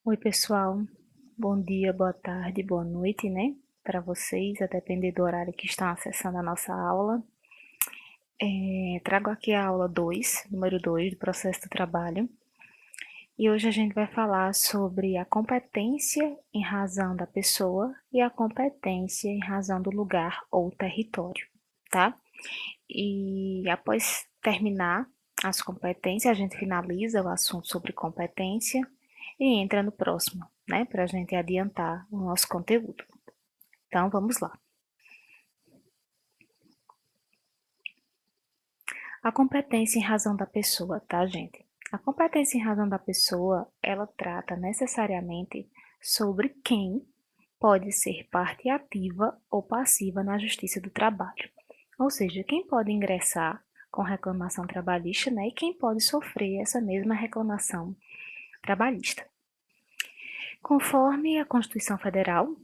Oi, pessoal. Bom dia, boa tarde, boa noite, né? Para vocês, a depender do horário que estão acessando a nossa aula. Trago aqui a aula 2, número 2 do processo do trabalho. E hoje a gente vai falar sobre a competência em razão da pessoa e a competência em razão do lugar ou território, tá? E após terminar as competências, a gente finaliza o assunto sobre competência e entra no próximo, né, para a gente adiantar o nosso conteúdo. Então, vamos lá. A competência em razão da pessoa, tá, gente? A competência em razão da pessoa, ela trata necessariamente sobre quem pode ser parte ativa ou passiva na justiça do trabalho. Ou seja, quem pode ingressar com reclamação trabalhista, né, e quem pode sofrer essa mesma reclamação trabalhista. Conforme a Constituição Federal,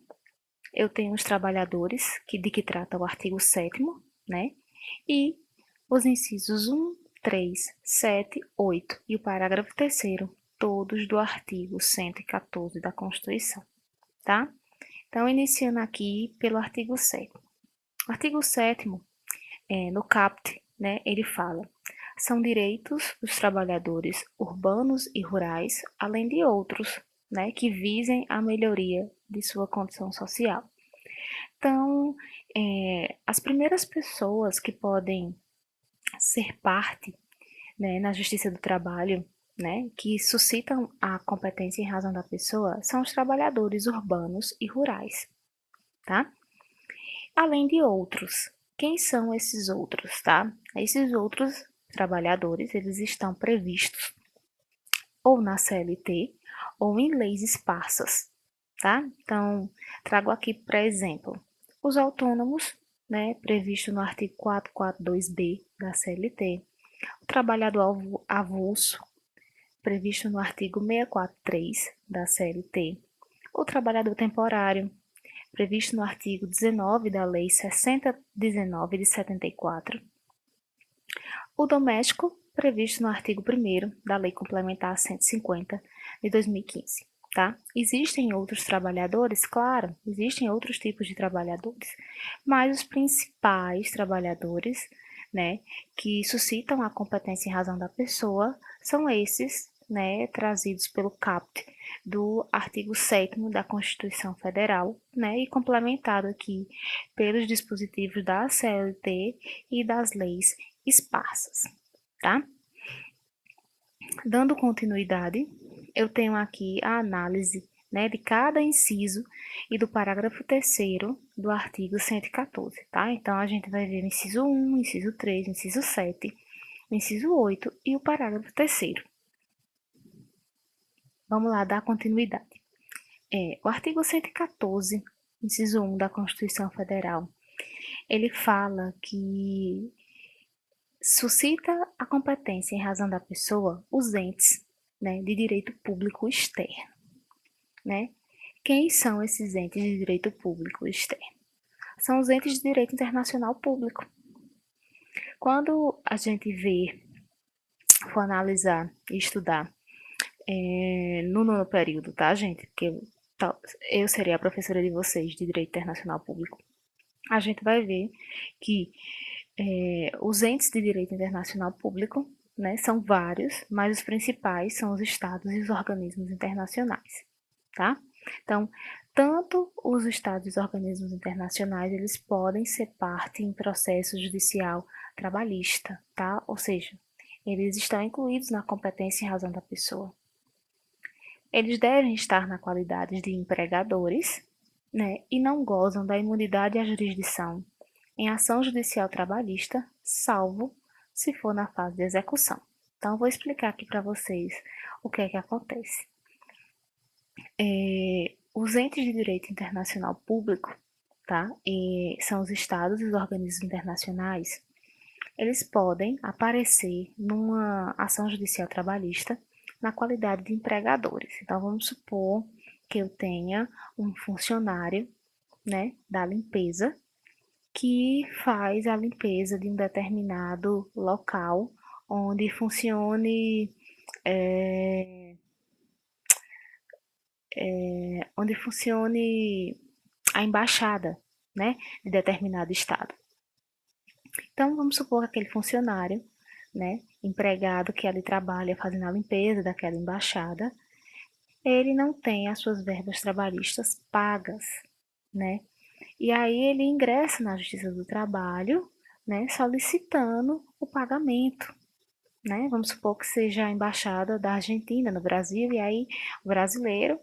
eu tenho os trabalhadores, de que trata o artigo 7º, né? E os incisos 1, 3, 7, 8 e o parágrafo 3º, todos do artigo 114 da Constituição, tá? Então, iniciando aqui pelo artigo 7º. O artigo 7º, no caput, né, ele fala: são direitos dos trabalhadores urbanos e rurais, além de outros, né, que visem a melhoria de sua condição social. Então, as primeiras pessoas que podem ser parte, né, na Justiça do Trabalho, né, que suscitam a competência em razão da pessoa, são os trabalhadores urbanos e rurais, tá? Além de outros. Quem são esses outros, tá? Esses outros trabalhadores, eles estão previstos ou na CLT ou em leis esparsas, tá? Então, trago aqui para exemplo os autônomos, né, previsto no artigo 442B da CLT, o trabalhador avulso, previsto no artigo 643 da CLT, o trabalhador temporário, previsto no artigo 19 da Lei 6019 de 74, o doméstico, previsto no artigo 1º da Lei Complementar 150 de 2015. Tá? Existem outros trabalhadores? Claro, existem outros tipos de trabalhadores, mas os principais trabalhadores, né, que suscitam a competência em razão da pessoa são esses, né, trazidos pelo caput do artigo 7º da Constituição Federal, né, e complementado aqui pelos dispositivos da CLT e das leis esparsas, tá? Dando continuidade, eu tenho aqui a análise, né, de cada inciso e do parágrafo 3º do artigo 114, tá? Então, a gente vai ver o inciso 1, o inciso 3, o inciso 7, o inciso 8 e o parágrafo 3º. Vamos lá, dar continuidade. O artigo 114, inciso 1 da Constituição Federal, ele fala que suscita a competência em razão da pessoa os entes, né, de direito público externo, né? Quem são esses entes de direito público externo? São os entes de direito internacional público. Quando a gente for analisar e estudar no nono período, tá, gente? Porque eu seria a professora de vocês de direito internacional público. A gente vai ver que os entes de direito internacional público, né, são vários, mas os principais são os estados e os organismos internacionais, tá? Então, tanto os estados e os organismos internacionais, eles podem ser parte em processo judicial trabalhista, tá? Ou seja, eles estão incluídos na competência em razão da pessoa. Eles devem estar na qualidade de empregadores, né, e não gozam da imunidade à jurisdição em ação judicial trabalhista, salvo se for na fase de execução. Então, vou explicar aqui para vocês o que é que acontece. Os entes de direito internacional público, tá? São os estados e os organismos internacionais, eles podem aparecer numa ação judicial trabalhista na qualidade de empregadores. Então, vamos supor que eu tenha um funcionário, né, da limpeza que faz a limpeza de um determinado local onde funcione onde funcione a embaixada, né, de determinado estado. Então, vamos supor que aquele funcionário, né, empregado que ali trabalha fazendo a limpeza daquela embaixada, ele não tem as suas verbas trabalhistas pagas, né? E aí ele ingressa na Justiça do Trabalho, né, solicitando o pagamento, né? Vamos supor que seja a embaixada da Argentina no Brasil, e aí o brasileiro,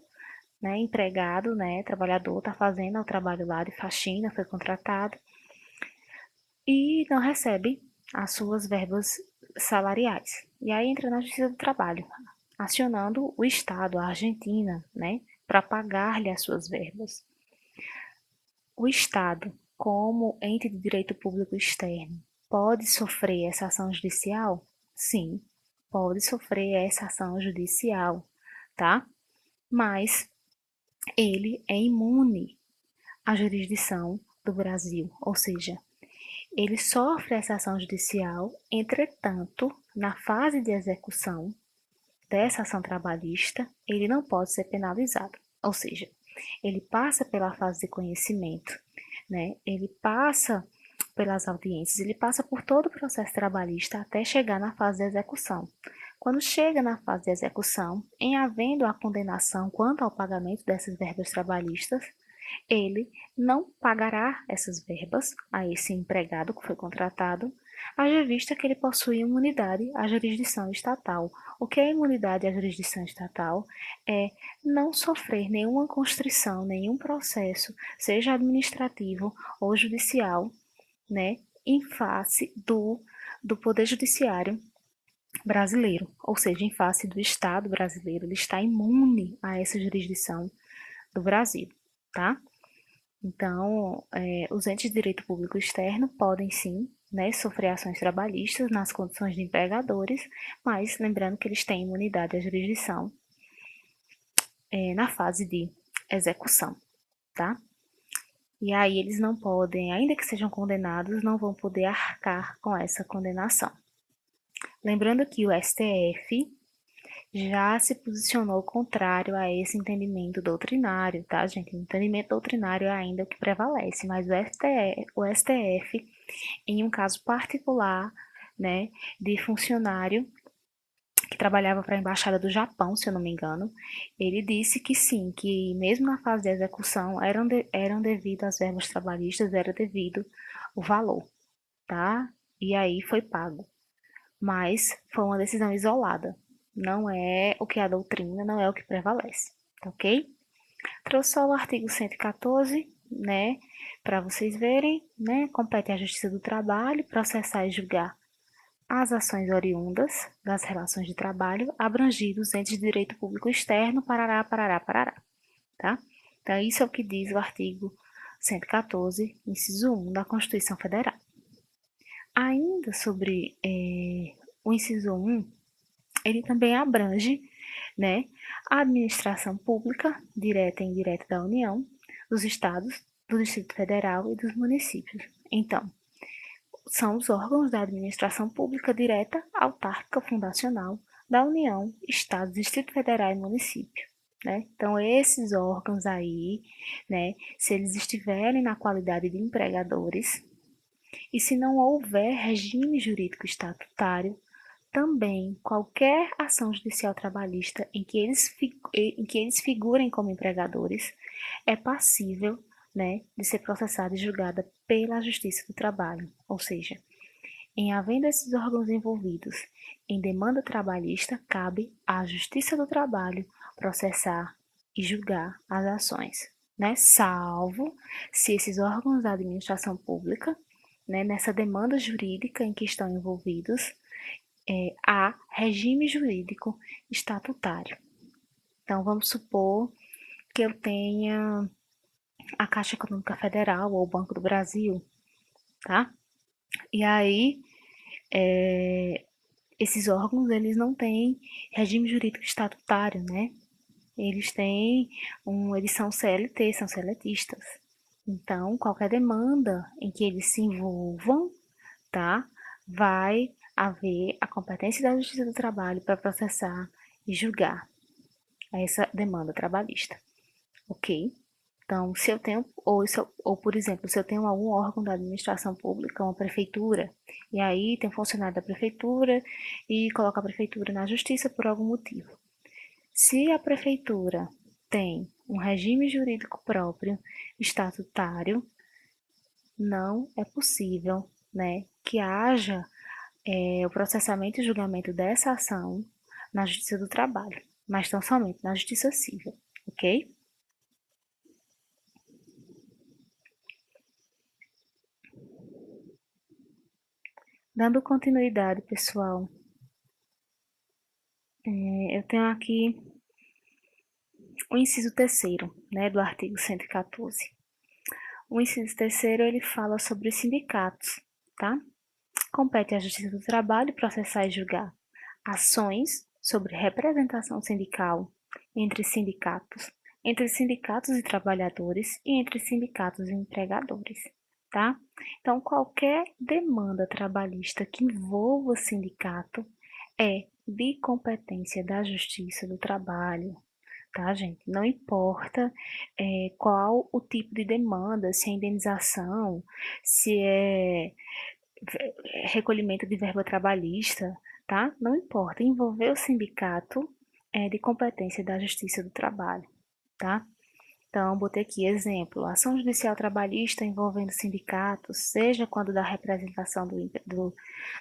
né, empregado, né, trabalhador, está fazendo o trabalho lá de faxina, foi contratado e não recebe as suas verbas salariais. E aí entra na Justiça do Trabalho, acionando o Estado, a Argentina, né, para pagar-lhe as suas verbas. O Estado, como ente de direito público externo, pode sofrer essa ação judicial? Sim, pode sofrer essa ação judicial, tá? Mas ele é imune à jurisdição do Brasil, ou seja, ele sofre essa ação judicial, entretanto, na fase de execução dessa ação trabalhista, ele não pode ser penalizado, ou seja, ele passa pela fase de conhecimento, né? Ele passa pelas audiências, ele passa por todo o processo trabalhista até chegar na fase de execução. Quando chega na fase de execução, em havendo a condenação quanto ao pagamento dessas verbas trabalhistas, ele não pagará essas verbas a esse empregado que foi contratado, haja vista que ele possui imunidade à jurisdição estatal. O que é imunidade à jurisdição estatal? É não sofrer nenhuma constrição, nenhum processo, seja administrativo ou judicial, né, em face do Poder Judiciário brasileiro, ou seja, em face do Estado brasileiro, ele está imune a essa jurisdição do Brasil, tá? Então, os entes de direito público externo podem sim, né, sofrer ações trabalhistas nas condições de empregadores, mas lembrando que eles têm imunidade à jurisdição na fase de execução, tá? E aí eles não podem, ainda que sejam condenados, não vão poder arcar com essa condenação. Lembrando que o STF já se posicionou contrário a esse entendimento doutrinário, tá, gente? O entendimento doutrinário é ainda o que prevalece, mas o STF, em um caso particular, né, de funcionário que trabalhava para a Embaixada do Japão, se eu não me engano, ele disse que sim, que mesmo na fase de execução eram devido às verbas trabalhistas, era devido o valor, tá? E aí foi pago. Mas foi uma decisão isolada. Não é o que é a doutrina, não é o que prevalece, tá ok? Trouxe só o artigo 114, né, para vocês verem, né, compete à Justiça do Trabalho processar e julgar as ações oriundas das relações de trabalho abrangidos entes de direito público externo, parará, parará, parará, tá? Então, isso é o que diz o artigo 114, inciso 1 da Constituição Federal. Ainda sobre o inciso 1, ele também abrange, né, a administração pública, direta e indireta da União, dos estados, do Distrito Federal e dos municípios. Então, são os órgãos da administração pública direta, autárquica, fundacional, da União, Estado, Distrito Federal e município. Né? Então, esses órgãos aí, né, se eles estiverem na qualidade de empregadores, e se não houver regime jurídico estatutário, também qualquer ação judicial trabalhista em que eles figurem como empregadores é passível, né, de ser processada e julgada pela Justiça do Trabalho, ou seja, em havendo esses órgãos envolvidos em demanda trabalhista, cabe à Justiça do Trabalho processar e julgar as ações, né, salvo se esses órgãos da administração pública, né, nessa demanda jurídica em que estão envolvidos, há regime jurídico estatutário. Então, vamos supor que eu tenha a Caixa Econômica Federal ou o Banco do Brasil, tá? E aí, esses órgãos, eles não têm regime jurídico estatutário, né? Eles são CLT, são seletistas. Então, qualquer demanda em que eles se envolvam, tá? Vai haver a competência da Justiça do Trabalho para processar e julgar essa demanda trabalhista. ok? Então, se eu tenho, ou por exemplo, se eu tenho algum órgão da administração pública, uma prefeitura, e aí tem um funcionário da prefeitura e coloca a prefeitura na justiça por algum motivo. Se a prefeitura tem um regime jurídico próprio, estatutário, não é possível, né, que haja o processamento e julgamento dessa ação na Justiça do Trabalho, mas tão somente na Justiça Civil, ok? Dando continuidade, pessoal, eu tenho aqui o inciso terceiro, né, do artigo 114. O inciso terceiro, ele fala sobre os sindicatos, tá? Compete à Justiça do Trabalho processar e julgar ações sobre representação sindical entre sindicatos e trabalhadores e entre sindicatos e empregadores, tá? Então, qualquer demanda trabalhista que envolva sindicato é de competência da Justiça do Trabalho, tá, gente? Não importa qual o tipo de demanda, se é indenização, se é recolhimento de verba trabalhista, tá? Não importa, envolver o sindicato é de competência da Justiça do Trabalho, tá? Então, botei aqui exemplo: ação judicial trabalhista envolvendo sindicatos, seja quando da representação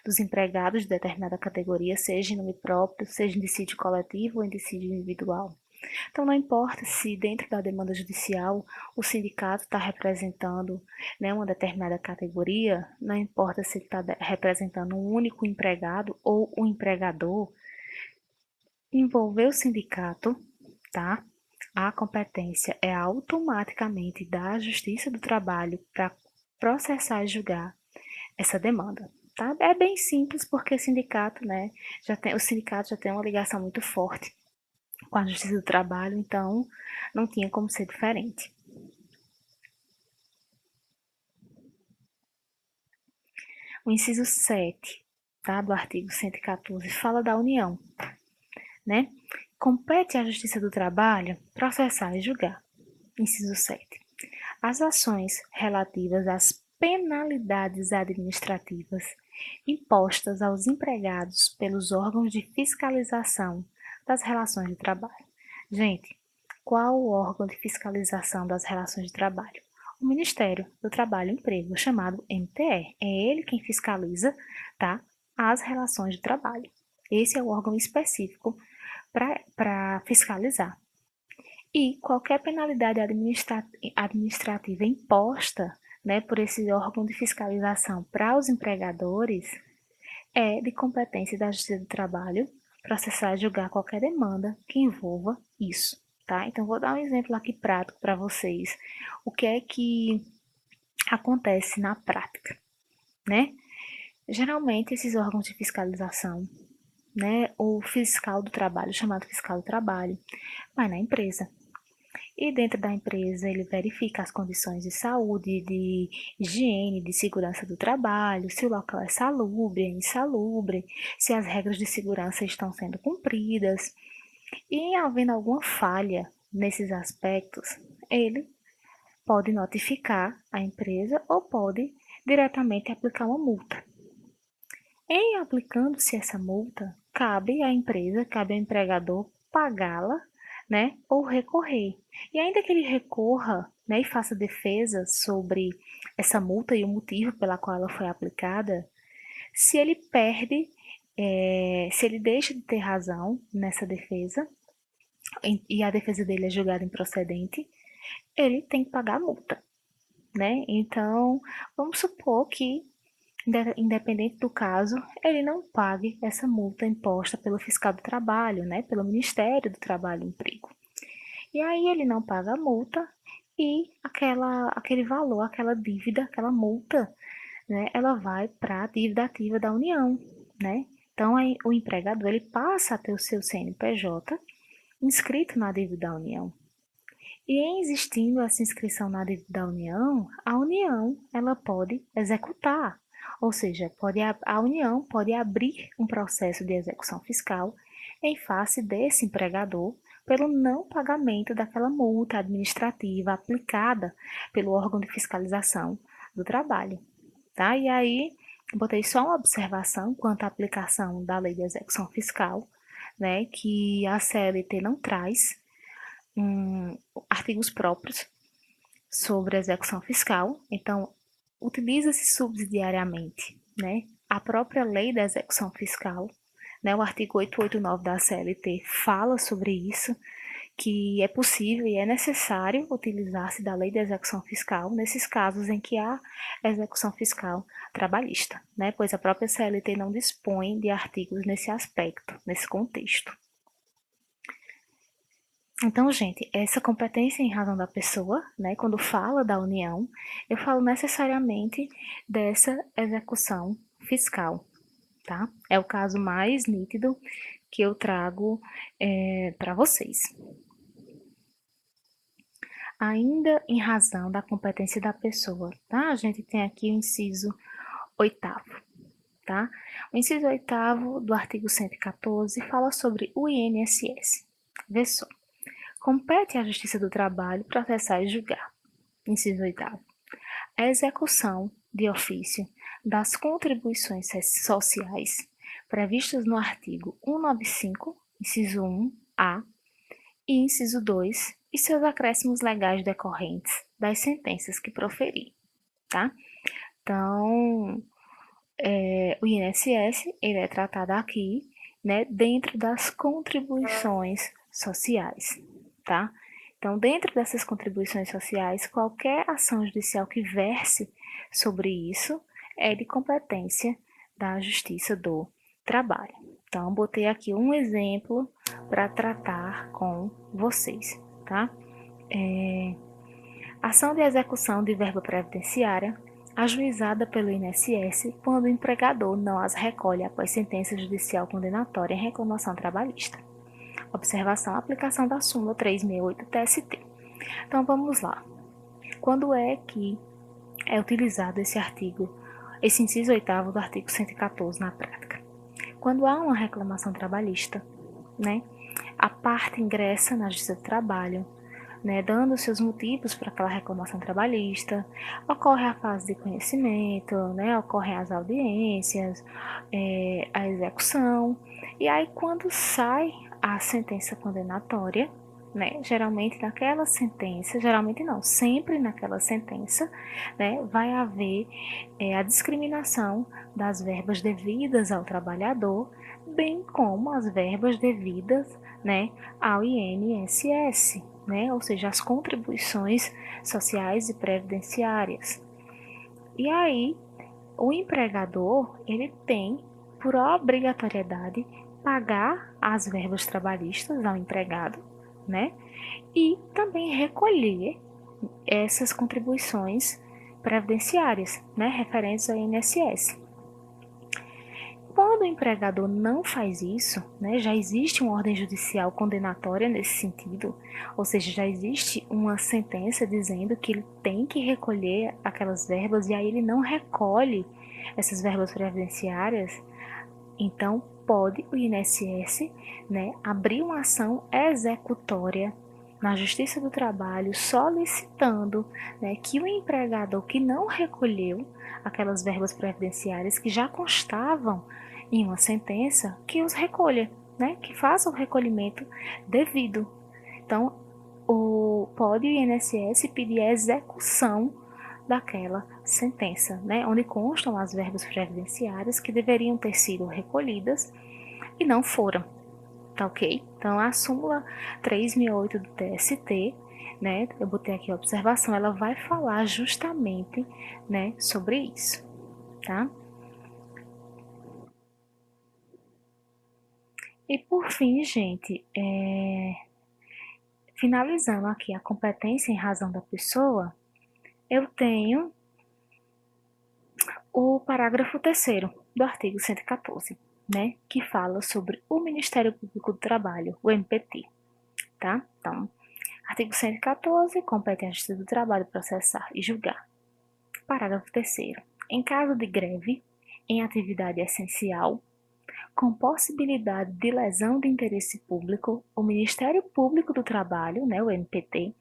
dos empregados de determinada categoria, seja em nome próprio, seja em dissídio coletivo ou em dissídio individual. Então, não importa se dentro da demanda judicial o sindicato está representando, né, uma determinada categoria, não importa se ele está representando um único empregado ou um empregador, envolver o sindicato, tá? A competência é automaticamente da Justiça do Trabalho para processar e julgar essa demanda. Tá? É bem simples porque sindicato, né, o sindicato já tem uma ligação muito forte com a Justiça do Trabalho, então não tinha como ser diferente. O inciso 7, tá, do artigo 114 fala da União, né? Compete à Justiça do Trabalho processar e julgar. Inciso 7. As ações relativas às penalidades administrativas impostas aos empregados pelos órgãos de fiscalização das relações de trabalho. Gente, qual o órgão de fiscalização das relações de trabalho? O Ministério do Trabalho e Emprego, chamado MTE. É ele quem fiscaliza, tá, as relações de trabalho. Esse é o órgão específico para fiscalizar. E qualquer penalidade administrativa imposta, né, por esse órgão de fiscalização para os empregadores é de competência da Justiça do Trabalho processar e julgar qualquer demanda que envolva isso, tá? Então, vou dar um exemplo aqui prático para vocês. O que é que acontece na prática, né? Geralmente, esses órgãos de fiscalização, né, o fiscal do trabalho, chamado fiscal do trabalho, vai na empresa. E dentro da empresa ele verifica as condições de saúde, de higiene, de segurança do trabalho, se o local é salubre, é insalubre, se as regras de segurança estão sendo cumpridas. E em havendo alguma falha nesses aspectos, ele pode notificar a empresa ou pode diretamente aplicar uma multa. Em aplicando-se essa multa, cabe à empresa, cabe ao empregador pagá-la, né, ou recorrer. E ainda que ele recorra, né, e faça defesa sobre essa multa e o motivo pela qual ela foi aplicada, se ele perde, se ele deixa de ter razão nessa defesa e a defesa dele é julgada improcedente, ele tem que pagar a multa, né? Então, vamos supor que independente do caso, ele não pague essa multa imposta pelo fiscal do trabalho, né, pelo Ministério do Trabalho e Emprego. E aí ele não paga a multa e aquele valor, aquela dívida, aquela multa, né, ela vai para a dívida ativa da União, né? Então aí, o empregador ele passa a ter o seu CNPJ inscrito na dívida da União. E em existindo essa inscrição na dívida da União, a União ela pode executar, ou seja, a União pode abrir um processo de execução fiscal em face desse empregador pelo não pagamento daquela multa administrativa aplicada pelo órgão de fiscalização do trabalho, tá? E aí, botei só uma observação quanto à aplicação da lei de execução fiscal, né, que a CLT não traz artigos próprios sobre execução fiscal, então utiliza-se subsidiariamente, né, a própria lei da execução fiscal, né, o artigo 889 da CLT fala sobre isso, que é possível e é necessário utilizar-se da lei de execução fiscal nesses casos em que há execução fiscal trabalhista, né, pois a própria CLT não dispõe de artigos nesse aspecto, nesse contexto. Então, gente, essa competência em razão da pessoa, né, quando fala da União, eu falo necessariamente dessa execução fiscal, tá? É o caso mais nítido que eu trago para vocês. Ainda em razão da competência da pessoa, tá? A gente tem aqui o inciso 8º, tá? O inciso 8º do artigo 114 fala sobre o INSS. Vê só. Compete à Justiça do Trabalho processar e julgar. Inciso 8º. A execução de ofício das contribuições sociais previstas no artigo 195, inciso 1-A e inciso 2 e seus acréscimos legais decorrentes das sentenças que proferir, tá? Então, o INSS, ele é tratado aqui, né, dentro das contribuições sociais, tá? Então, dentro dessas contribuições sociais, qualquer ação judicial que verse sobre isso é de competência da Justiça do Trabalho. Então, botei aqui um exemplo para tratar com vocês, tá? Ação de execução de verba previdenciária ajuizada pelo INSS quando o empregador não as recolhe após sentença judicial condenatória em reclamação trabalhista. Observação: aplicação da súmula 368 TST. Então vamos lá. Quando é que é utilizado esse artigo, esse inciso 8º do artigo 114 na prática? Quando há uma reclamação trabalhista, né? A parte ingressa na Justiça do Trabalho, né, dando seus motivos para aquela reclamação trabalhista, ocorre a fase de conhecimento, né, ocorrem as audiências, a execução, e aí quando sai a sentença condenatória, né, geralmente naquela sentença, geralmente não, sempre naquela sentença, né, vai haver a discriminação das verbas devidas ao trabalhador, bem como as verbas devidas, né, ao INSS, né, ou seja, as contribuições sociais e previdenciárias. E aí, o empregador, ele tem, por obrigatoriedade, pagar as verbas trabalhistas ao empregado, né, e também recolher essas contribuições previdenciárias, né, referentes ao INSS. Quando o empregador não faz isso, né, já existe uma ordem judicial condenatória nesse sentido, ou seja, já existe uma sentença dizendo que ele tem que recolher aquelas verbas e aí ele não recolhe essas verbas previdenciárias, então pode o INSS, né, abrir uma ação executória na Justiça do Trabalho solicitando, né, que o empregador que não recolheu aquelas verbas previdenciárias que já constavam em uma sentença, que os recolha, né, que faça o recolhimento devido. Então, pode o INSS pedir a execução daquela sentença, né, onde constam as verbas previdenciárias que deveriam ter sido recolhidas e não foram, tá ok? Então, a súmula 368 do TST, né, eu botei aqui a observação, ela vai falar justamente, né, sobre isso, tá? E por fim, gente, finalizando aqui a competência em razão da pessoa, eu tenho o parágrafo 3º do artigo 114, né, que fala sobre o Ministério Público do Trabalho, o MPT, tá? Então, artigo 114, compete à Justiça do Trabalho processar e julgar. Parágrafo 3º. Em caso de greve em atividade essencial, com possibilidade de lesão de interesse público, o Ministério Público do Trabalho, né, o MPT,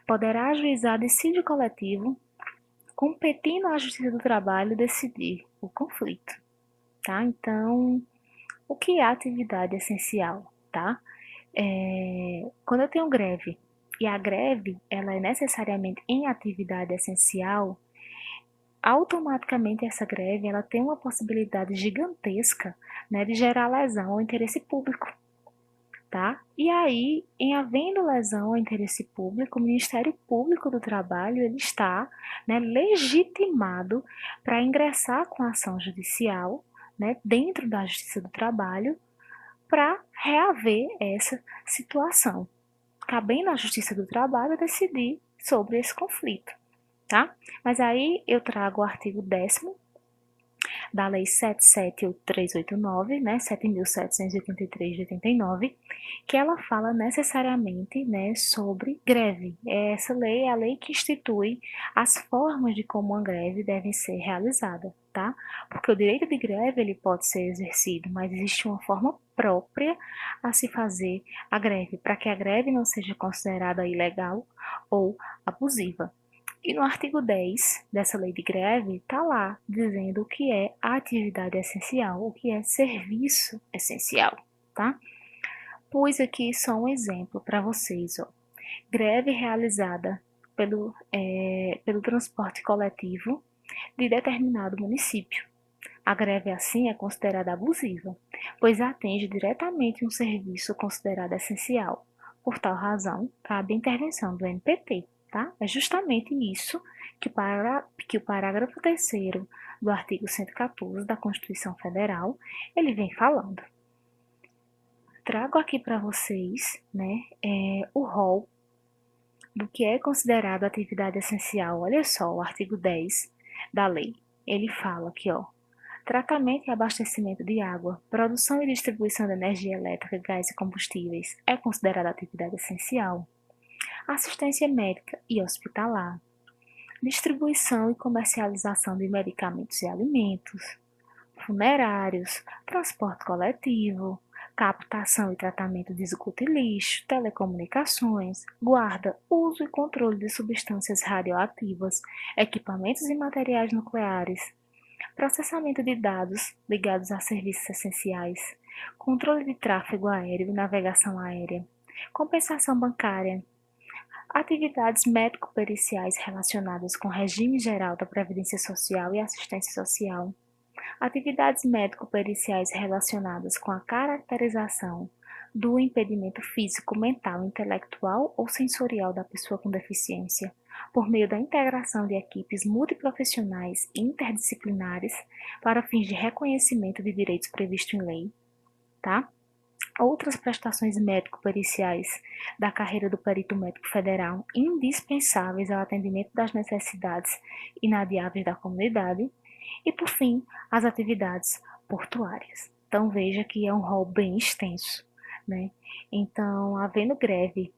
poderá ajuizar dissídio coletivo, competindo à Justiça do Trabalho decidir o conflito, tá? Então, o que é atividade essencial, tá? Quando eu tenho greve e a greve ela é necessariamente em atividade essencial, automaticamente essa greve ela tem uma possibilidade gigantesca, né, de gerar lesão ao interesse público, tá? E aí, em havendo lesão ao interesse público, o Ministério Público do Trabalho ele está, né, legitimado para ingressar com ação judicial, né, dentro da Justiça do Trabalho, para reaver essa situação. Cabendo à Justiça do Trabalho decidir sobre esse conflito, tá? Mas aí eu trago o artigo 10º da Lei 7.78389, né, 7.783 de 89, que ela fala necessariamente, né, sobre greve. Essa lei é a lei que institui as formas de como uma greve deve ser realizada, tá? Porque o direito de greve ele pode ser exercido, mas existe uma forma própria a se fazer a greve, para que a greve não seja considerada ilegal ou abusiva. E no artigo 10 dessa lei de greve, está lá dizendo o que é atividade essencial, o que é serviço essencial, tá? Pus aqui só um exemplo para vocês, ó. Greve realizada pelo transporte coletivo de determinado município. A greve assim é considerada abusiva, pois atende diretamente um serviço considerado essencial. Por tal razão, cabe a intervenção do MPT, tá? É justamente isso que o parágrafo 3º do artigo 114 da Constituição Federal, ele vem falando. Trago aqui para vocês, né, o rol do que é considerado atividade essencial. Olha só, o artigo 10 da lei. Ele fala aqui, ó, tratamento e abastecimento de água, produção e distribuição de energia elétrica, gás e combustíveis é considerada atividade essencial. Assistência médica e hospitalar, distribuição e comercialização de medicamentos e alimentos, funerários, transporte coletivo, captação e tratamento de esgoto e lixo, telecomunicações, guarda, uso e controle de substâncias radioativas, equipamentos e materiais nucleares, processamento de dados ligados a serviços essenciais, controle de tráfego aéreo e navegação aérea, compensação bancária, atividades médico-periciais relacionadas com o regime geral da Previdência Social e Assistência Social, atividades médico-periciais relacionadas com a caracterização do impedimento físico, mental, intelectual ou sensorial da pessoa com deficiência, por meio da integração de equipes multiprofissionais e interdisciplinares para fins de reconhecimento de direitos previstos em lei, tá? Outras prestações médico-periciais da carreira do perito médico federal indispensáveis ao atendimento das necessidades inadiáveis da comunidade e, por fim, as atividades portuárias. Então, veja que é um rol bem extenso, né? Então, havendo greve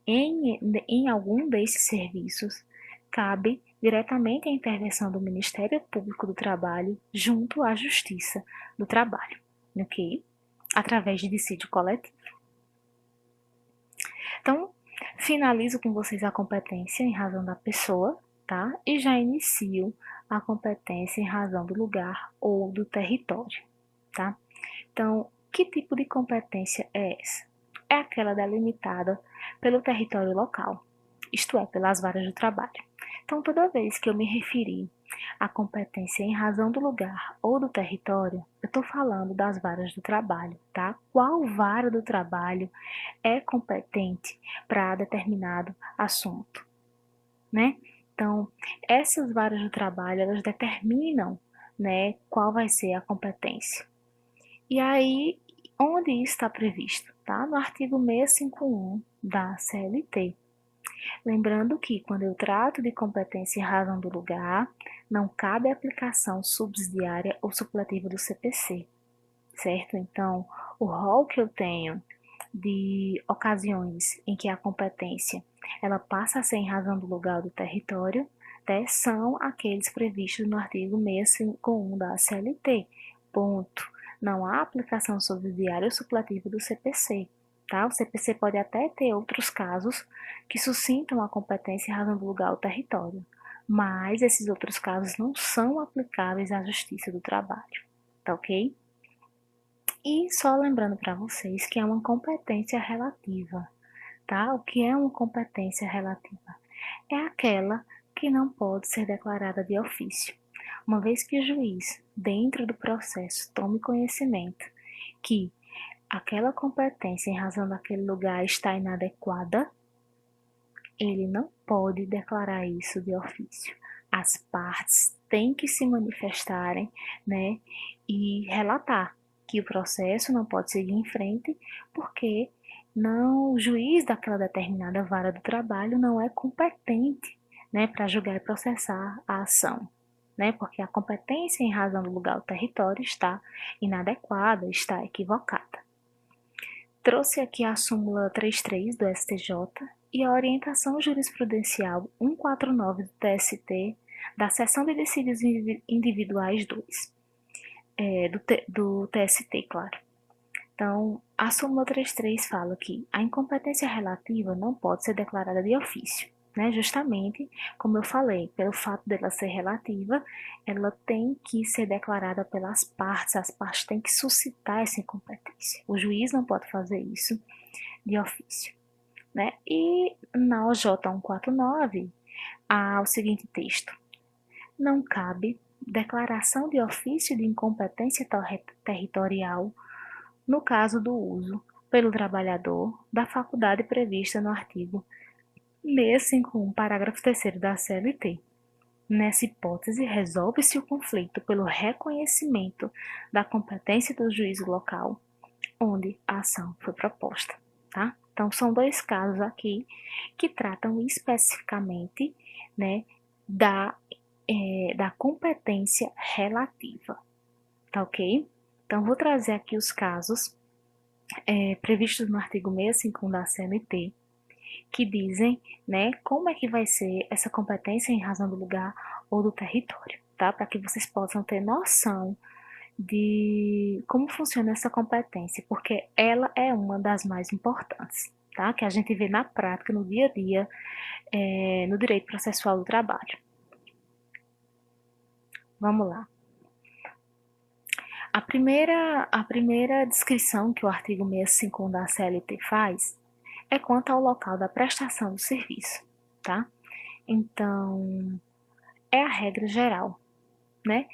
em algum desses serviços, cabe diretamente a intervenção do Ministério Público do Trabalho junto à Justiça do Trabalho, ok? Através de dissídio coletivo. Então, finalizo com vocês a competência em razão da pessoa, tá? E já inicio a competência em razão do lugar ou do território, tá? Então, que tipo de competência é essa? É aquela delimitada pelo território local, isto é, pelas varas do trabalho. Então, toda vez que eu me referir à competência em razão do lugar ou do território, eu estou falando das varas do trabalho, tá? Qual vara do trabalho é competente para determinado assunto, né? Então, essas varas do trabalho, elas determinam, né, qual vai ser a competência. E aí, onde isso está previsto? Tá? No artigo 651 da CLT. Lembrando que, quando eu trato de competência em razão do lugar, não cabe aplicação subsidiária ou supletiva do CPC, certo? Então, o rol que eu tenho de ocasiões em que a competência ela passa a ser em razão do lugar do território, né, são aqueles previstos no artigo 651 da CLT. Ponto. não há aplicação subsidiária ou supletiva do CPC, tá? O CPC pode até ter outros casos que suscitam a competência em razão do lugar ou território, mas esses outros casos não são aplicáveis à Justiça do Trabalho, tá ok? E só lembrando para vocês que é uma competência relativa, tá? O que é uma competência relativa? É aquela que não pode ser declarada de ofício. Uma vez que o juiz, dentro do processo, tome conhecimento que aquela competência em razão daquele lugar está inadequada, ele não pode declarar isso de ofício. As partes têm que se manifestarem, né, e relatar que o processo não pode seguir em frente porque não, o juiz daquela determinada vara do trabalho não é competente, né, para julgar e processar a ação, né, porque a competência em razão do lugar ou território está inadequada, está equivocada. Trouxe aqui a súmula 33 do STJ e a orientação jurisprudencial 149 do TST, da Seção de Dissídios Individuais 2, do TST, claro. Então, a súmula 33 fala que a incompetência relativa não pode ser declarada de ofício, né? Justamente, como eu falei, pelo fato dela ser relativa, ela tem que ser declarada pelas partes, as partes têm que suscitar essa incompetência. O juiz não pode fazer isso de ofício, né? E na OJ 149 há o seguinte texto: não cabe declaração de ofício de incompetência territorial no caso do uso pelo trabalhador da faculdade prevista no artigo 651, parágrafo 3º da CLT. Nessa hipótese, resolve-se o conflito pelo reconhecimento da competência do juízo local onde a ação foi proposta, tá? Então, são dois casos aqui que tratam especificamente, né, da competência relativa, tá ok? Então, vou trazer aqui os casos previstos no artigo 651 da CLT, que dizem, né, como é que vai ser essa competência em razão do lugar ou do território, tá? Para que vocês possam ter noção de como funciona essa competência, porque ela é uma das mais importantes, tá? Que a gente vê na prática, no dia a dia, no direito processual do trabalho. Vamos lá. A primeira descrição que o artigo 651 da CLT faz é quanto ao local da prestação do serviço, tá? Então, é a regra geral, né?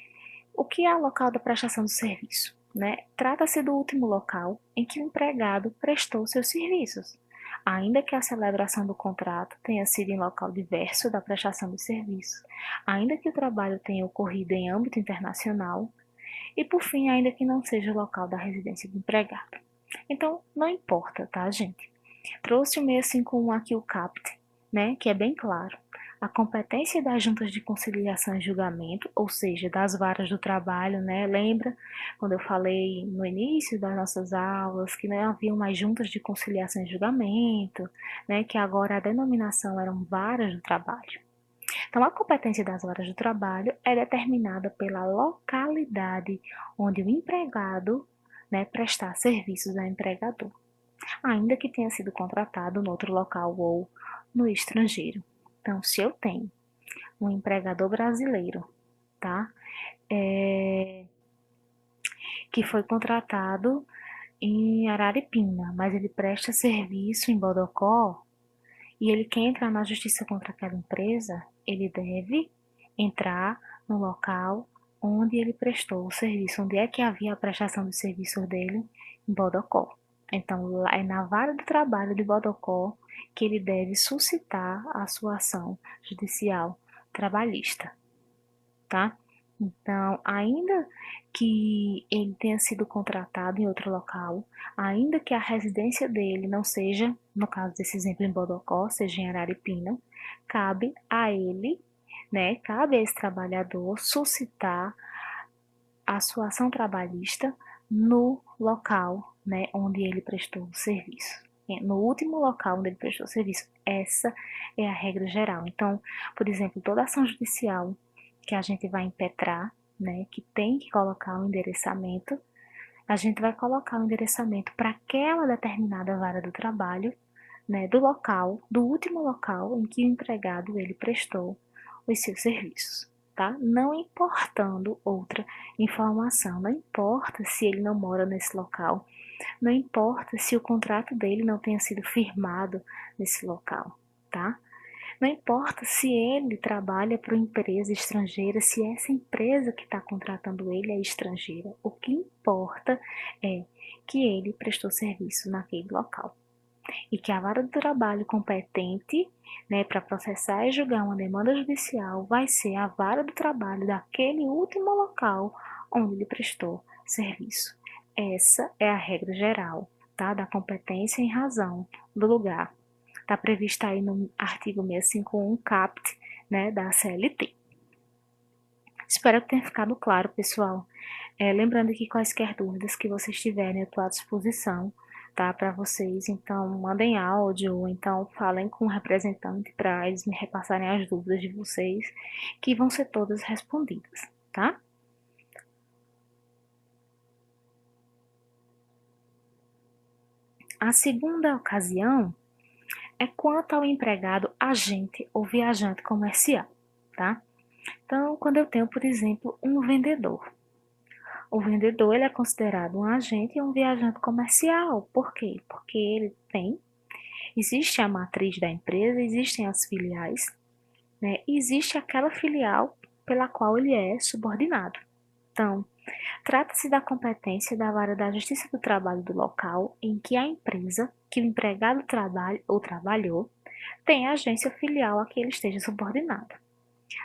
O que é o local da prestação do serviço? Né? Trata-se do último local em que o empregado prestou seus serviços, ainda que a celebração do contrato tenha sido em local diverso da prestação de serviços, ainda que o trabalho tenha ocorrido em âmbito internacional e, por fim, ainda que não seja o local da residência do empregado. Então, não importa, tá, gente? Trouxe o 651 aqui o CAPT, né, que é bem claro. A competência das juntas de conciliação e julgamento, ou seja, das varas do trabalho, né? Lembra quando eu falei no início das nossas aulas que não haviam mais juntas de conciliação e julgamento, né? Que agora a denominação eram varas do trabalho. Então, a competência das varas do trabalho é determinada pela localidade onde o empregado, né, prestar serviços ao empregador, ainda que tenha sido contratado no outro local ou no estrangeiro. Então, se eu tenho um empregador brasileiro, tá? Que foi contratado em Araripina, mas ele presta serviço em Bodocó e ele quer entrar na justiça contra aquela empresa, ele deve entrar no local onde ele prestou o serviço, onde é que havia a prestação do serviço dele, em Bodocó. Então, lá é na vara do trabalho de Bodocó que ele deve suscitar a sua ação judicial trabalhista, tá? Então, ainda que ele tenha sido contratado em outro local, ainda que a residência dele não seja, no caso desse exemplo em Bodocó, seja em Araripina, cabe a ele, né, cabe a esse trabalhador suscitar a sua ação trabalhista no local, né, onde ele prestou o serviço. No último local onde ele prestou o serviço. Essa é a regra geral. Então, por exemplo, toda ação judicial que a gente vai impetrar, né, que tem que colocar o endereçamento, a gente vai colocar o endereçamento para aquela determinada vara do trabalho, né, do local, do último local em que o empregado ele prestou os seus serviços, tá? Não importando outra informação, não importa se ele não mora nesse local, não importa se o contrato dele não tenha sido firmado nesse local, tá? Não importa se ele trabalha para uma empresa estrangeira, se essa empresa que está contratando ele é estrangeira. O que importa é que ele prestou serviço naquele local e que a vara do trabalho competente, né, para processar e julgar uma demanda judicial vai ser a vara do trabalho daquele último local onde ele prestou serviço. Essa é a regra geral, tá, da competência em razão do lugar. Está prevista aí no artigo 651 CAPT, né, da CLT. Espero que tenha ficado claro, pessoal. Lembrando que quaisquer dúvidas que vocês tiverem, eu estou à disposição, tá, para vocês. Então, mandem áudio, ou então falem com o representante para eles me repassarem as dúvidas de vocês, que vão ser todas respondidas, tá? A segunda ocasião é quanto ao empregado agente ou viajante comercial, tá? Então, quando eu tenho, por exemplo, um vendedor. O vendedor ele é considerado um agente e um viajante comercial. Por quê? Porque ele existe a matriz da empresa, existem as filiais, né? E existe aquela filial pela qual ele é subordinado. Então, trata-se da competência da vara da Justiça do Trabalho do local em que a empresa que o empregado trabalha ou trabalhou tem agência filial a que ele esteja subordinado.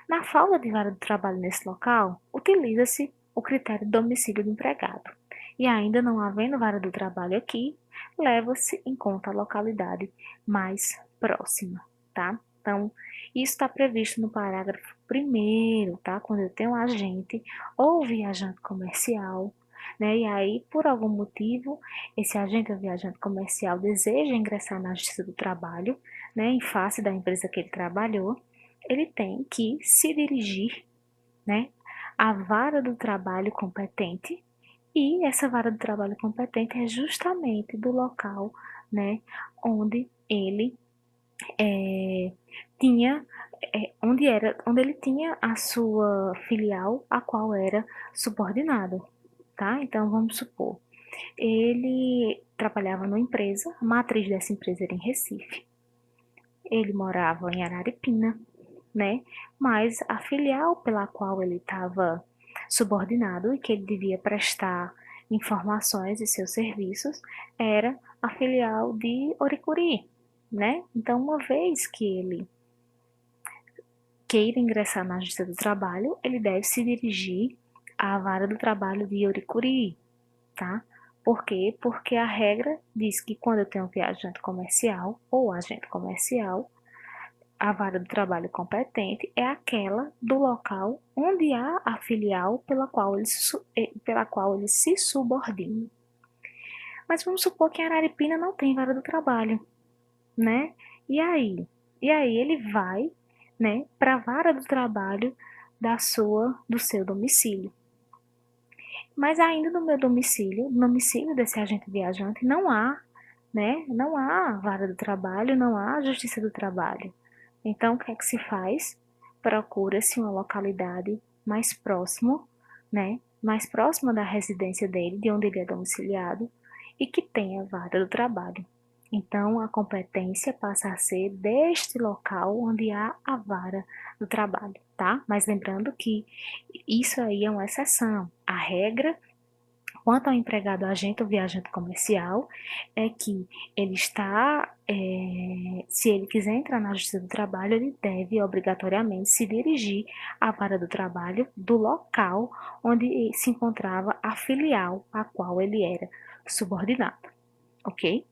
Na falta de vara do trabalho nesse local, utiliza-se o critério de domicílio do empregado. E ainda não havendo vara do trabalho aqui, leva-se em conta a localidade mais próxima, tá? Então, isso está previsto no parágrafo 1º, tá? Quando eu tenho um agente ou viajante comercial, né? E aí, por algum motivo, esse agente ou viajante comercial deseja ingressar na Justiça do Trabalho, né? Em face da empresa que ele trabalhou, ele tem que se dirigir, né, à vara do trabalho competente, e essa vara do trabalho competente é justamente do local, né, onde ele tinha, onde ele tinha a sua filial, a qual era subordinado, tá? Então vamos supor, ele trabalhava numa empresa, a matriz dessa empresa era em Recife, ele morava em Araripina, né? Mas a filial pela qual ele estava subordinado e que ele devia prestar informações de seus serviços era a filial de Oricuri, né? Então, uma vez que ele queira ingressar na Justiça do Trabalho, ele deve se dirigir à vara do trabalho de Oricuri, tá? Por quê? Porque a regra diz que quando eu tenho um viajante comercial ou agente comercial, a vara do trabalho competente é aquela do local onde há a filial pela qual ele se subordina. Mas vamos supor que Araripina não tem vara do trabalho, né? E aí? E aí ele vai, né, para a vara do trabalho do seu domicílio. Mas ainda no meu domicílio, no domicílio desse agente viajante, não há, né? Não há vara do trabalho, não há justiça do trabalho. Então, o que é que se faz? Procura-se uma localidade mais próximo, né? Mais próxima da residência dele, de onde ele é domiciliado, e que tenha vara do trabalho. Então, a competência passa a ser deste local onde há a vara do trabalho, tá? Mas lembrando que isso aí é uma exceção. A regra quanto ao empregado agente ou viajante comercial, é que ele se ele quiser entrar na Justiça do Trabalho, ele deve obrigatoriamente se dirigir à vara do trabalho do local onde se encontrava a filial a qual ele era subordinado, ok?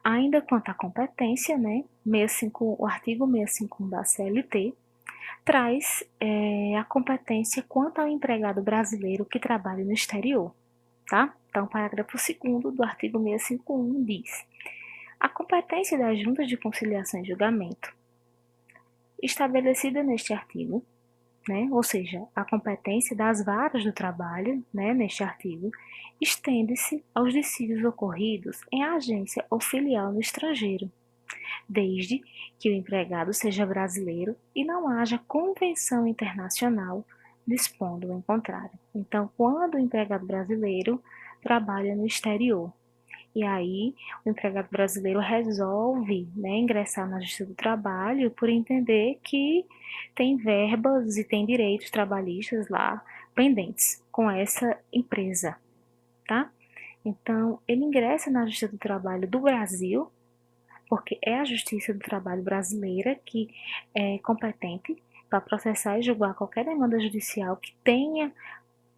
Ainda quanto à competência, né, o artigo 651 da CLT traz a competência quanto ao empregado brasileiro que trabalha no exterior, tá? Então, o parágrafo 2º do artigo 651 diz: a competência das juntas de conciliação e julgamento, estabelecida neste artigo, né? Ou seja, a competência das varas do trabalho, né, neste artigo, estende-se aos dissídios ocorridos em agência ou filial no estrangeiro, desde que o empregado seja brasileiro e não haja convenção internacional dispondo em contrário. Então, quando o empregado brasileiro trabalha no exterior, e aí o empregado brasileiro resolve, né, ingressar na Justiça do Trabalho por entender que tem verbas e tem direitos trabalhistas lá pendentes com essa empresa, tá? Então, ele ingressa na Justiça do Trabalho do Brasil, porque é a Justiça do Trabalho brasileira que é competente para processar e julgar qualquer demanda judicial que tenha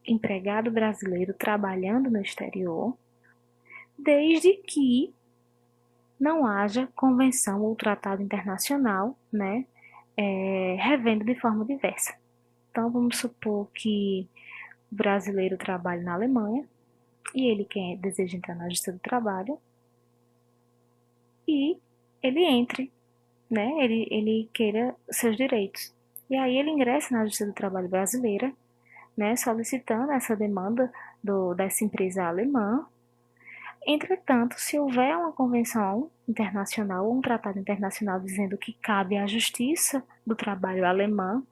empregado brasileiro trabalhando no exterior, desde que não haja convenção ou tratado internacional, né, revendo de forma diversa. Então, vamos supor que o brasileiro trabalha na Alemanha e ele deseja entrar na Justiça do Trabalho e ele entre, né, ele queira seus direitos. E aí ele ingressa na Justiça do Trabalho brasileira, né, solicitando essa demanda dessa empresa alemã. Entretanto, se houver uma convenção internacional ou um tratado internacional dizendo que cabe à Justiça do Trabalho alemã,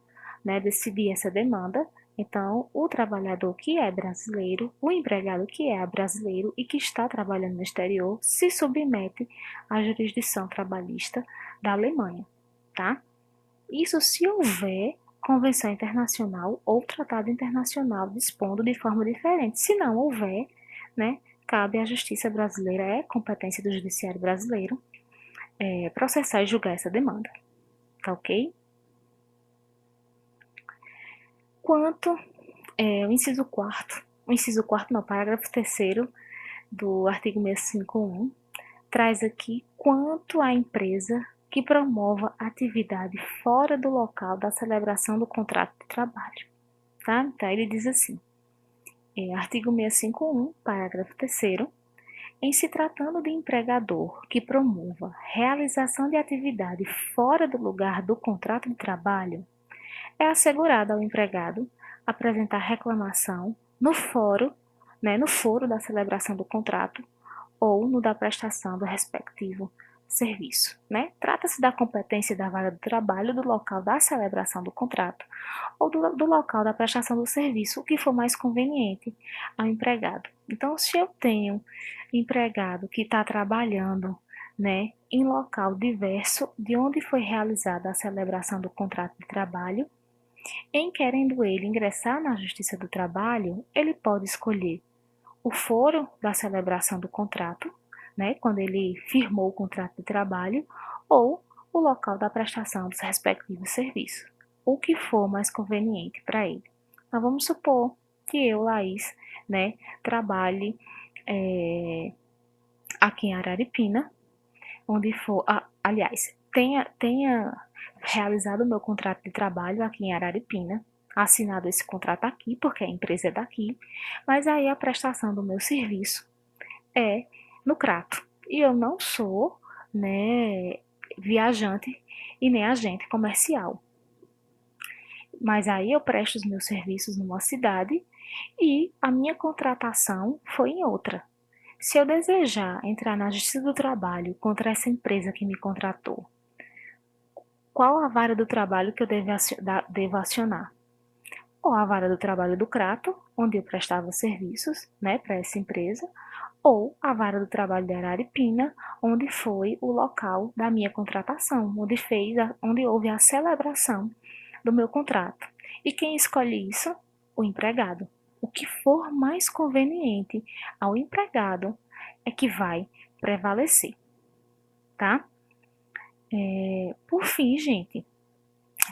né, decidir essa demanda, então o trabalhador que é brasileiro, o empregado que é brasileiro e que está trabalhando no exterior, se submete à jurisdição trabalhista da Alemanha, tá? Isso se houver convenção internacional ou tratado internacional dispondo de forma diferente. Se não houver, né, cabe à justiça brasileira, é competência do judiciário brasileiro, processar e julgar essa demanda. Tá ok? Quanto o inciso 4 não, parágrafo 3º do artigo 651, traz aqui quanto à empresa que promova atividade fora do local da celebração do contrato de trabalho, tá? Então, ele diz assim, artigo 651, parágrafo 3º, em se tratando de empregador que promova realização de atividade fora do lugar do contrato de trabalho, é assegurado ao empregado apresentar reclamação no foro, né, no foro da celebração do contrato ou no da prestação do respectivo serviço, né? Trata-se da competência da vara do trabalho do local da celebração do contrato ou do local da prestação do serviço, o que for mais conveniente ao empregado. Então, se eu tenho empregado que está trabalhando, né, em local diverso de onde foi realizada a celebração do contrato de trabalho, em querendo ele ingressar na Justiça do Trabalho, ele pode escolher o foro da celebração do contrato, né, quando ele firmou o contrato de trabalho, ou o local da prestação dos respectivos serviços, o que for mais conveniente para ele. Então, vamos supor que eu, Laís, né, trabalhe aqui em Araripina, onde for, aliás, tenha realizado o meu contrato de trabalho aqui em Araripina, assinado esse contrato aqui, porque a empresa é daqui, mas aí a prestação do meu serviço é no Crato. E eu não sou, né, viajante e nem agente comercial. Mas aí eu presto os meus serviços numa cidade e a minha contratação foi em outra. Se eu desejar entrar na Justiça do Trabalho contra essa empresa que me contratou, qual a vara do trabalho que eu devo acionar? Ou a vara do trabalho do Crato, onde eu prestava serviços, né, para essa empresa, ou a vara do trabalho de Araripina, onde foi o local da minha contratação, onde houve a celebração do meu contrato. E quem escolhe isso? O empregado. O que for mais conveniente ao empregado é que vai prevalecer, tá? Por fim, gente,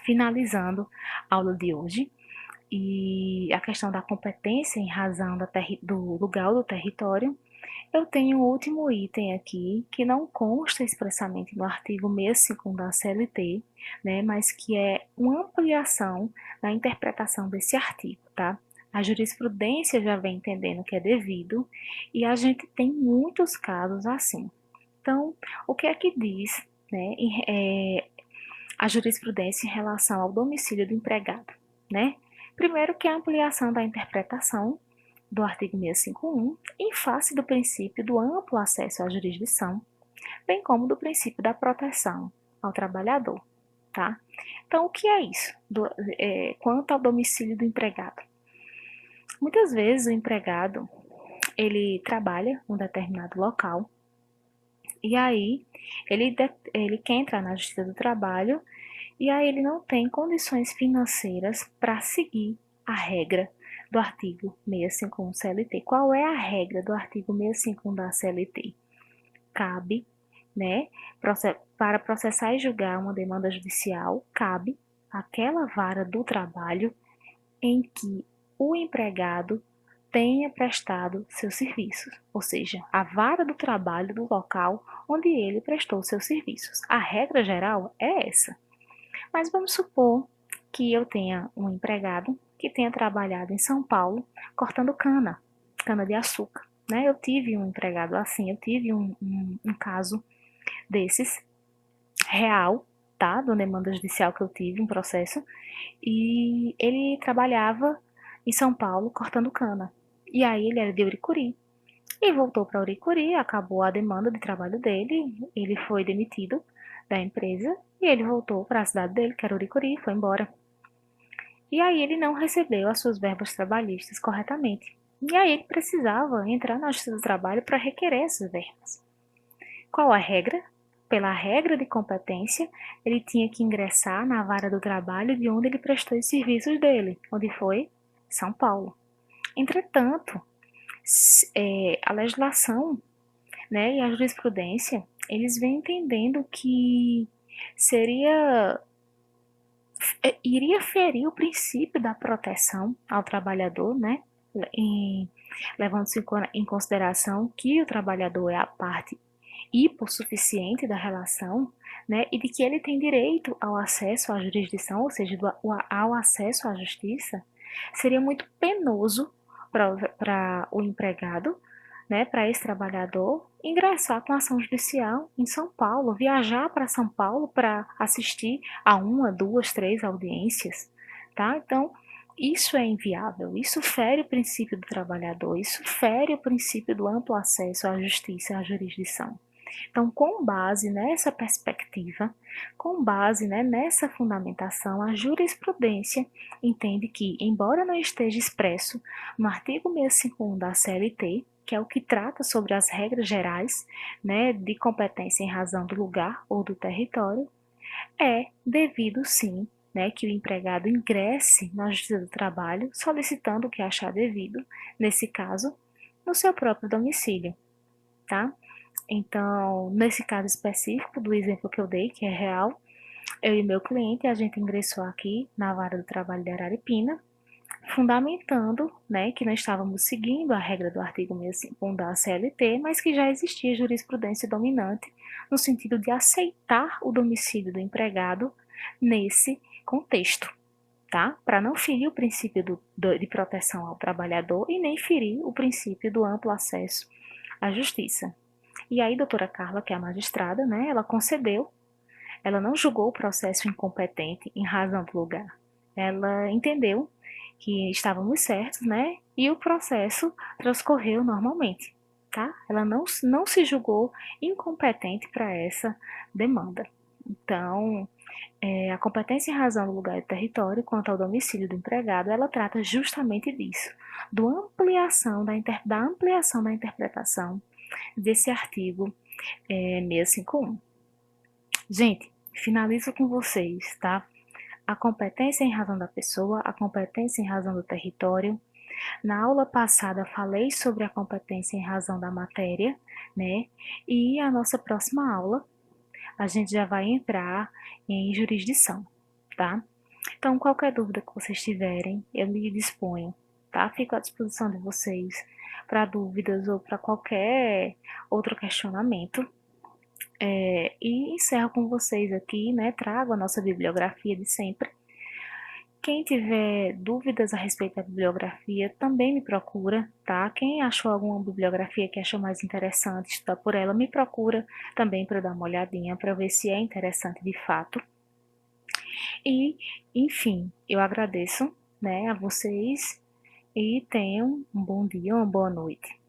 finalizando a aula de hoje, e a questão da competência em razão do lugar do território, eu tenho o último item aqui, que não consta expressamente no artigo 65 da CLT, né, mas que é uma ampliação na interpretação desse artigo, tá? A jurisprudência já vem entendendo que é devido e a gente tem muitos casos assim. Então, o que é que diz, né, a jurisprudência em relação ao domicílio do empregado? né? Primeiro que é a ampliação da interpretação do artigo 651 em face do princípio do amplo acesso à jurisdição, bem como do princípio da proteção ao trabalhador, tá? Então, o que é isso? Quanto ao domicílio do empregado. Muitas vezes o empregado, ele trabalha em um determinado local, e aí ele quer entrar na Justiça do Trabalho, e aí ele não tem condições financeiras para seguir a regra do artigo 651 CLT. Qual é a regra do artigo 651 da CLT? Cabe, né, para processar e julgar uma demanda judicial, cabe àquela vara do trabalho em que o empregado tenha prestado seus serviços, ou seja, a vara do trabalho do local onde ele prestou seus serviços. A regra geral é essa. Mas vamos supor que eu tenha um empregado que tenha trabalhado em São Paulo cortando cana de açúcar. Né? Eu tive um empregado assim, eu tive um caso desses, real, tá? De uma demanda judicial que eu tive, um processo, e ele trabalhava em São Paulo cortando cana. E aí ele era de Uricuri. E voltou para Uricuri, acabou a demanda de trabalho dele, ele foi demitido da empresa e ele voltou para a cidade dele, que era Uricuri, foi embora. E aí ele não recebeu as suas verbas trabalhistas corretamente. E aí ele precisava entrar na Justiça do Trabalho para requerer essas verbas. Qual a regra? Pela regra de competência, ele tinha que ingressar na vara do trabalho de onde ele prestou os serviços dele, onde foi São Paulo. Entretanto, a legislação, né, e a jurisprudência, eles vêm entendendo que iria ferir o princípio da proteção ao trabalhador, né, levando-se em consideração que o trabalhador é a parte hipossuficiente da relação, né, e de que ele tem direito ao acesso à jurisdição, ou seja, ao acesso à justiça, seria muito penoso para o empregado, né, para esse trabalhador, ingressar com ação judicial em São Paulo, viajar para São Paulo para assistir a uma, duas, três audiências, tá? Então, isso é inviável, isso fere o princípio do trabalhador, isso fere o princípio do amplo acesso à justiça e à jurisdição. Então, com base nessa perspectiva, com base, né, nessa fundamentação, a jurisprudência entende que, embora não esteja expresso no artigo 651 da CLT, que é o que trata sobre as regras gerais, né, de competência em razão do lugar ou do território, é devido sim, né, que o empregado ingresse na Justiça do Trabalho solicitando o que achar devido, nesse caso, no seu próprio domicílio, tá? Então, nesse caso específico do exemplo que eu dei, que é real, eu e meu cliente, a gente ingressou aqui na vara do trabalho de Araripina, fundamentando, né, que não estávamos seguindo a regra do artigo 651 da CLT, mas que já existia jurisprudência dominante no sentido de aceitar o domicílio do empregado nesse contexto, tá? Para não ferir o princípio de proteção ao trabalhador e nem ferir o princípio do amplo acesso à justiça. E aí, doutora Carla, que é a magistrada, né, ela concedeu, ela não julgou o processo incompetente em razão do lugar. Ela entendeu que estávamos certos, né, e o processo transcorreu normalmente, tá? Ela não se julgou incompetente para essa demanda. Então, a competência em razão do lugar e do território quanto ao domicílio do empregado, ela trata justamente disso, da ampliação da interpretação desse artigo 651. Gente, finalizo com vocês, tá? A competência em razão da pessoa, a competência em razão do território. Na aula passada falei sobre a competência em razão da matéria, né? E a nossa próxima aula a gente já vai entrar em jurisdição, tá? Então, qualquer dúvida que vocês tiverem, eu me disponho, tá? Fico à disposição de vocês para dúvidas ou para qualquer outro questionamento. E encerro com vocês aqui, né? Trago a nossa bibliografia de sempre. Quem tiver dúvidas a respeito da bibliografia, também me procura, tá? Quem achou alguma bibliografia que achou mais interessante estudar por ela, me procura também para dar uma olhadinha, para ver se é interessante de fato. E, enfim, eu agradeço, né, a vocês e tenham um bom dia, uma boa noite.